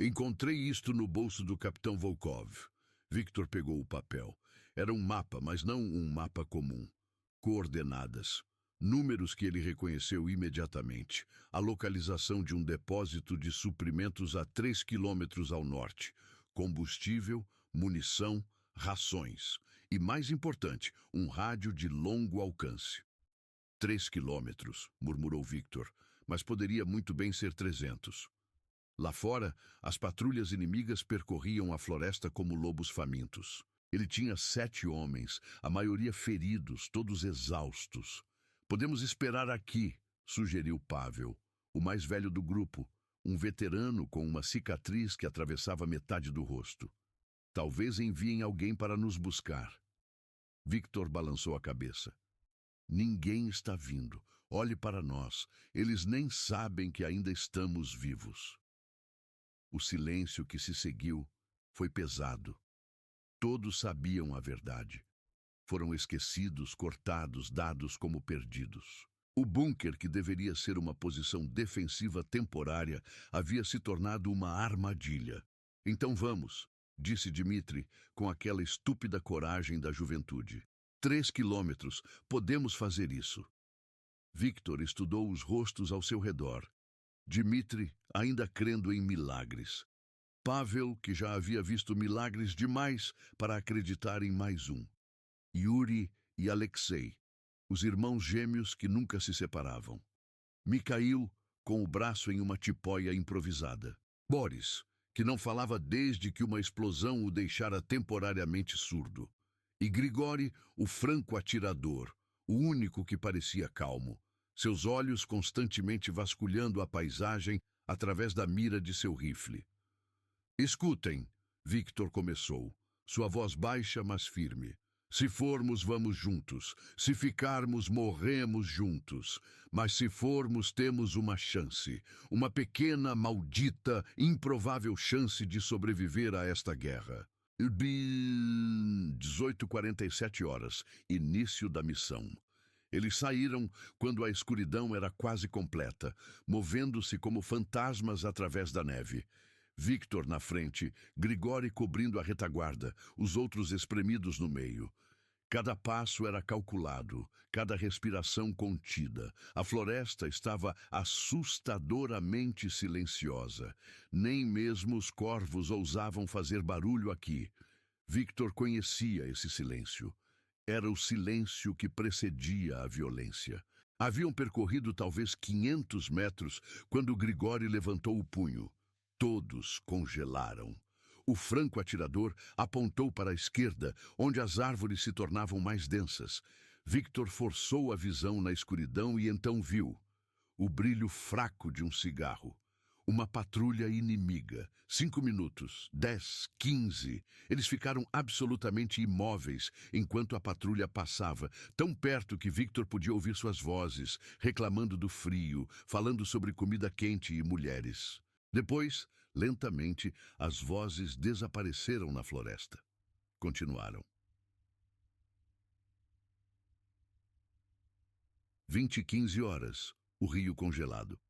Encontrei isto no bolso do capitão Volkov. Victor pegou o papel. Era um mapa, mas não um mapa comum. Coordenadas. Números que ele reconheceu imediatamente. A localização de um depósito de suprimentos a 3 quilômetros ao norte. Combustível, munição, rações. E, mais importante, um rádio de longo alcance. 3 quilômetros, murmurou Victor, mas poderia muito bem ser 300. Lá fora, as patrulhas inimigas percorriam a floresta como lobos famintos. Ele tinha 7 homens, a maioria feridos, todos exaustos. Podemos esperar aqui, sugeriu Pavel, o mais velho do grupo, um veterano com uma cicatriz que atravessava metade do rosto. Talvez enviem alguém para nos buscar. Victor balançou a cabeça. Ninguém está vindo. Olhe para nós. Eles nem sabem que ainda estamos vivos. O silêncio que se seguiu foi pesado. Todos sabiam a verdade. Foram esquecidos, cortados, dados como perdidos. O bunker, que deveria ser uma posição defensiva temporária, havia se tornado uma armadilha. Então vamos, disse Dmitri, com aquela estúpida coragem da juventude. 3 quilômetros, podemos fazer isso. Victor estudou os rostos ao seu redor. Dmitri, ainda crendo em milagres. Pavel, que já havia visto milagres demais para acreditar em mais um. Yuri e Alexei, os irmãos gêmeos que nunca se separavam. Mikhail, com o braço em uma tipóia improvisada. Boris, que não falava desde que uma explosão o deixara temporariamente surdo. E Grigori, o franco atirador, o único que parecia calmo, seus olhos constantemente vasculhando a paisagem através da mira de seu rifle. Escutem, Victor começou, sua voz baixa, mas firme. Se formos, vamos juntos. Se ficarmos, morremos juntos. Mas se formos, temos uma chance. Uma pequena, maldita, improvável chance de sobreviver a esta guerra. 18h47, início da missão. Eles saíram quando a escuridão era quase completa, movendo-se como fantasmas através da neve. Victor na frente, Grigori cobrindo a retaguarda, os outros espremidos no meio. Cada passo era calculado, cada respiração contida. A floresta estava assustadoramente silenciosa. Nem mesmo os corvos ousavam fazer barulho aqui. Victor conhecia esse silêncio. Era o silêncio que precedia a violência. Haviam percorrido talvez 500 metros quando Grigori levantou o punho. Todos congelaram. O franco atirador apontou para a esquerda, onde as árvores se tornavam mais densas. Victor forçou a visão na escuridão e então viu o brilho fraco de um cigarro. Uma patrulha inimiga. 5 minutos, 10, 15. Eles ficaram absolutamente imóveis enquanto a patrulha passava, tão perto que Victor podia ouvir suas vozes, reclamando do frio, falando sobre comida quente e mulheres. Depois, lentamente, as vozes desapareceram na floresta. Continuaram. 20h15, o rio congelado.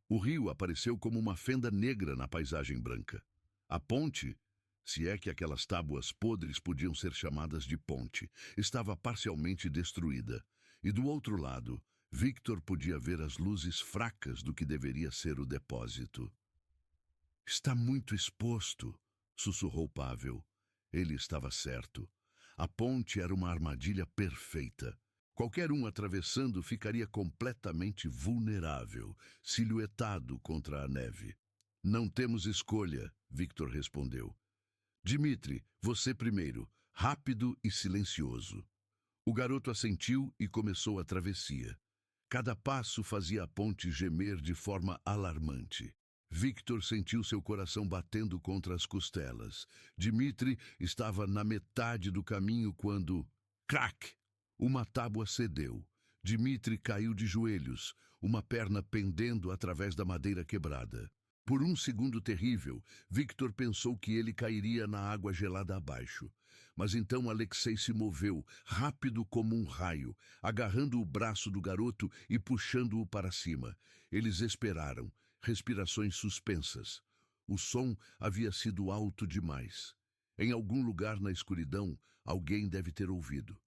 O rio apareceu como uma fenda negra na paisagem branca. A ponte, se é que aquelas tábuas podres podiam ser chamadas de ponte, estava parcialmente destruída. E do outro lado, Victor podia ver as luzes fracas do que deveria ser o depósito. Está muito exposto, sussurrou Pavel. Ele estava certo. A ponte era uma armadilha perfeita. Qualquer um atravessando ficaria completamente vulnerável, silhuetado contra a neve. Não temos escolha, Victor respondeu. Dmitri, você primeiro, rápido e silencioso. O garoto assentiu e começou a travessia. Cada passo fazia a ponte gemer de forma alarmante. Victor sentiu seu coração batendo contra as costelas. Dmitri estava na metade do caminho quando... Crac! Uma tábua cedeu. Dmitri caiu de joelhos, uma perna pendendo através da madeira quebrada. Por um segundo terrível, Victor pensou que ele cairia na água gelada abaixo. Mas então Alexei se moveu, rápido como um raio, agarrando o braço do garoto e puxando-o para cima. Eles esperaram, respirações suspensas. O som havia sido alto demais. Em algum lugar na escuridão, alguém deve ter ouvido.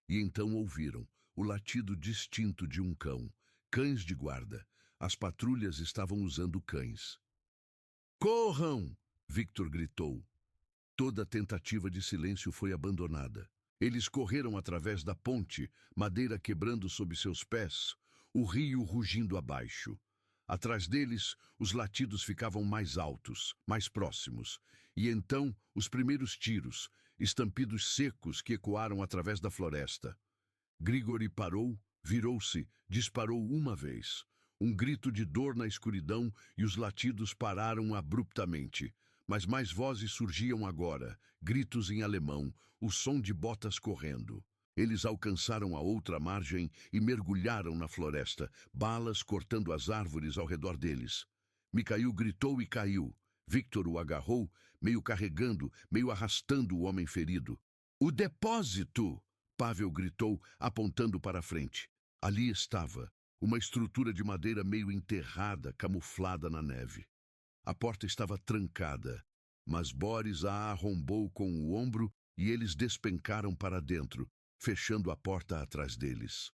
E então ouviram o latido distinto de um cão. Cães de guarda. As patrulhas estavam usando cães. Corram! Victor gritou. Toda tentativa de silêncio foi abandonada. Eles correram através da ponte, madeira quebrando sob seus pés, o rio rugindo abaixo. Atrás deles, os latidos ficavam mais altos, mais próximos. E então, os primeiros tiros, estampidos secos que ecoaram através da floresta. Grigori parou, virou-se, disparou uma vez. Um grito de dor na escuridão e os latidos pararam abruptamente. Mas mais vozes surgiam agora, gritos em alemão, o som de botas correndo. Eles alcançaram a outra margem e mergulharam na floresta, balas cortando as árvores ao redor deles. Mikhail gritou e caiu. Victor o agarrou, meio carregando, meio arrastando o homem ferido. "O depósito!" Pavel gritou, apontando para a frente. Ali estava, uma estrutura de madeira meio enterrada, camuflada na neve. A porta estava trancada, mas Boris a arrombou com o ombro e eles despencaram para dentro, fechando a porta atrás deles.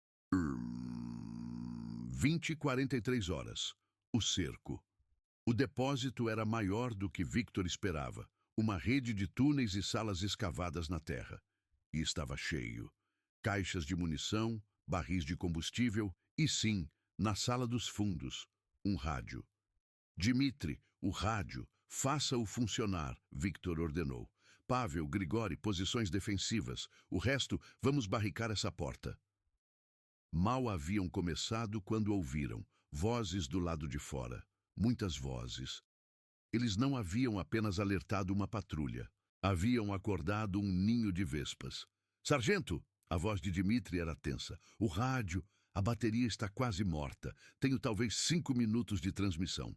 20h43. O cerco. O depósito era maior do que Victor esperava. Uma rede de túneis e salas escavadas na terra. E estava cheio. Caixas de munição, barris de combustível e, sim, na sala dos fundos, um rádio. "Dmitri, o rádio, faça-o funcionar", Victor ordenou. "Pavel, Grigori, posições defensivas. O resto, vamos barricar essa porta." Mal haviam começado quando ouviram vozes do lado de fora. Muitas vozes. Eles não haviam apenas alertado uma patrulha. Haviam acordado um ninho de vespas. "Sargento!" A voz de Dmitri era tensa. "O rádio, a bateria está quase morta. Tenho talvez 5 minutos de transmissão."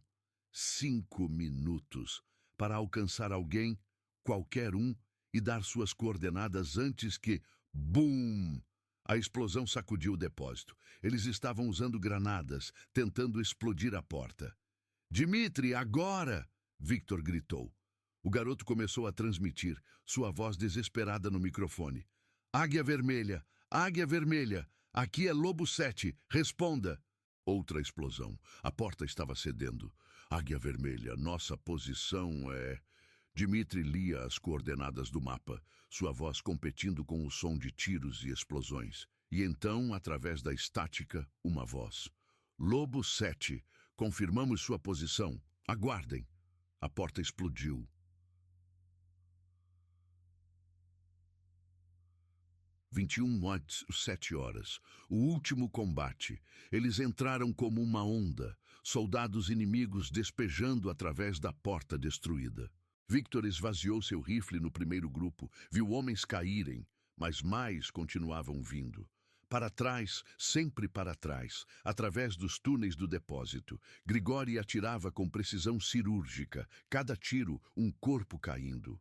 5 minutos para alcançar alguém, qualquer um, e dar suas coordenadas antes que... Bum! A explosão sacudiu o depósito. Eles estavam usando granadas, tentando explodir a porta. "Dmitri, agora!" Victor gritou. O garoto começou a transmitir, sua voz desesperada no microfone. Águia Vermelha! Águia Vermelha! Aqui é Lobo 7, responda!" Outra explosão. A porta estava cedendo. "Águia Vermelha, nossa posição é..." Dmitri lia as coordenadas do mapa, sua voz competindo com o som de tiros e explosões. E então, através da estática, uma voz. "Lobo 7, confirmamos sua posição. Aguardem." A porta explodiu. 21h, 7h. O último combate. Eles entraram como uma onda, soldados inimigos despejando através da porta destruída. Victor esvaziou seu rifle no primeiro grupo, viu homens caírem, mas mais continuavam vindo. Para trás, sempre para trás, através dos túneis do depósito. Grigori atirava com precisão cirúrgica, cada tiro um corpo caindo.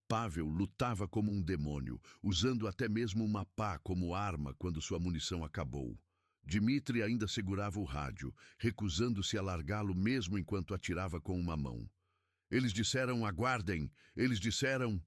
Pavel lutava como um demônio, usando até mesmo uma pá como arma quando sua munição acabou. Dmitri ainda segurava o rádio, recusando-se a largá-lo mesmo enquanto atirava com uma mão. Eles disseram, aguardem! Eles disseram...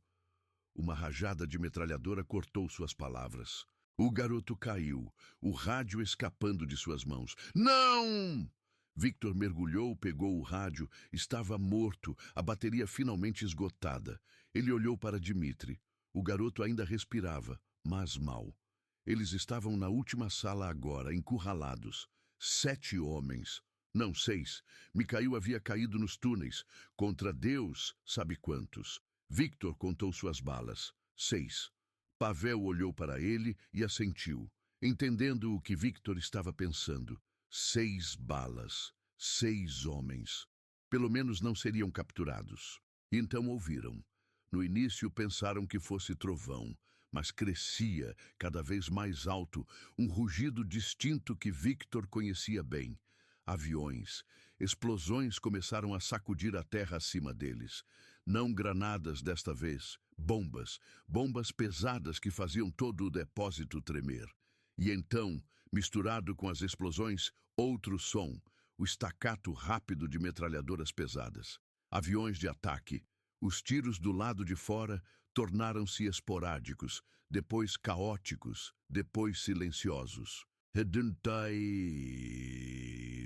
Uma rajada de metralhadora cortou suas palavras. O garoto caiu, o rádio escapando de suas mãos. Não! Victor mergulhou, pegou o rádio. Estava morto, a bateria finalmente esgotada. Ele olhou para Dmitri. O garoto ainda respirava, mas mal. Eles estavam na última sala agora, encurralados. 7 homens. Não, 6. Mikhail havia caído nos túneis. Contra Deus, sabe quantos. Victor contou suas balas. 6. Pavel olhou para ele e assentiu, entendendo o que Victor estava pensando. 6 balas. 6 homens. Pelo menos não seriam capturados. Então ouviram. No início pensaram que fosse trovão, mas crescia, cada vez mais alto, um rugido distinto que Victor conhecia bem. Aviões, explosões começaram a sacudir a terra acima deles. Não granadas desta vez, bombas, bombas pesadas que faziam todo o depósito tremer. E então, misturado com as explosões, outro som, o estacato rápido de metralhadoras pesadas. Aviões de ataque. Os tiros do lado de fora tornaram-se esporádicos, depois caóticos, depois silenciosos. Reduntai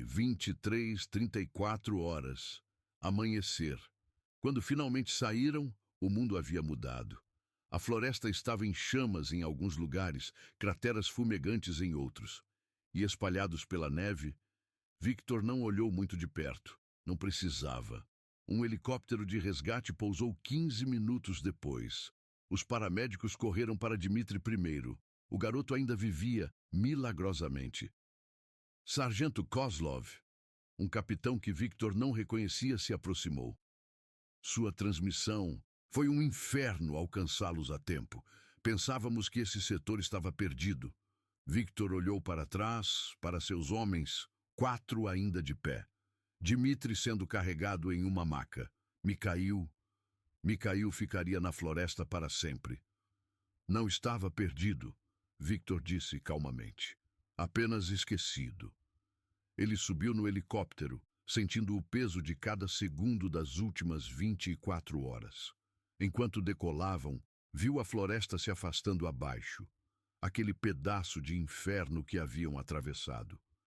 23, 34 horas. Amanhecer. Quando finalmente saíram, o mundo havia mudado. A floresta estava em chamas em alguns lugares, crateras fumegantes em outros. E espalhados pela neve, Victor não olhou muito de perto. Não precisava. Um helicóptero de resgate pousou 15 minutos depois. Os paramédicos correram para Dmitri primeiro. O garoto ainda vivia, milagrosamente. Sargento Kozlov, um capitão que Victor não reconhecia, se aproximou. Sua transmissão foi um inferno alcançá-los a tempo. Pensávamos que esse setor estava perdido. Victor olhou para trás, para seus homens, 4 ainda de pé. Dmitri sendo carregado em uma maca. Mikhail ficaria na floresta para sempre. Não estava perdido, Victor disse calmamente. Apenas esquecido. Ele subiu no helicóptero, sentindo o peso de cada segundo das últimas 24 horas. Enquanto decolavam, viu a floresta se afastando abaixo. Aquele pedaço de inferno que haviam atravessado.